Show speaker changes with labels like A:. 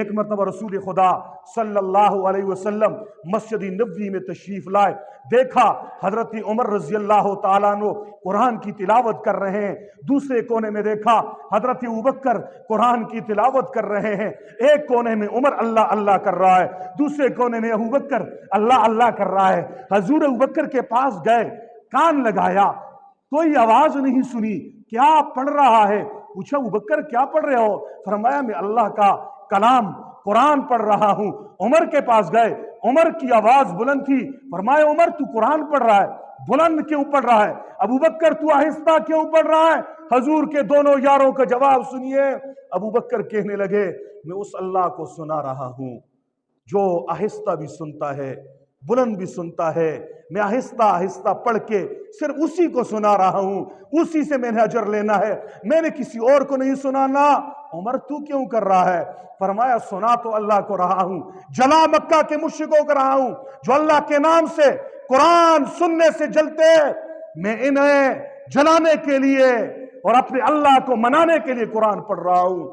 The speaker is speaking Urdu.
A: ایک مرتبہ رسول خدا صلی اللہ علیہ وسلم مسجد نبوی میں تشریف لائے، دیکھا حضرت عمر رضی اللہ تعالیٰ عنہ قرآن کی تلاوت کر رہے ہیں، دوسرے کونے میں دیکھا حضرت ابوبکر قرآن کی تلاوت کر رہے ہیں، ایک کونے میں عمر اللہ اللہ کر رہا ہے، دوسرے کونے میں ابوبکر اللہ اللہ کر رہا ہے۔ حضور ابوبکر کے پاس گئے، کان لگایا، کوئی آواز نہیں سنی، کیا پڑھ رہا ہے؟ پوچھا ابوبکر کیا پڑھ رہے ہو؟ فرمایا میں اللہ کا کلام قرآن پڑھ رہا ہوں۔ عمر کے پاس گئے، عمر کی آواز بلند تھی، فرمایا عمر تو قرآن پڑھ رہا ہے، بلند کیوں پڑھ رہا ہے؟ ابوبکر تو آہستہ کیوں پڑھ رہا ہے؟ حضور کے دونوں یاروں کا جواب سنیے۔ ابوبکر کہنے لگے میں اس اللہ کو سنا رہا ہوں جو آہستہ بھی سنتا ہے، بلند بھی سنتا ہے، میں آہستہ آہستہ پڑھ کے صرف اسی کو سنا رہا ہوں، اسی سے میں نے اجر لینا ہے، میں نے کسی اور کو نہیں سنانا۔ عمر تو کیوں کر رہا ہے؟ فرمایا سنا تو اللہ کو رہا ہوں، جلا مکہ کے مشرکوں کو رہا ہوں جو اللہ کے نام سے قرآن سننے سے جلتے، میں انہیں جلانے کے لیے اور اپنے اللہ کو منانے کے لیے قرآن پڑھ رہا ہوں۔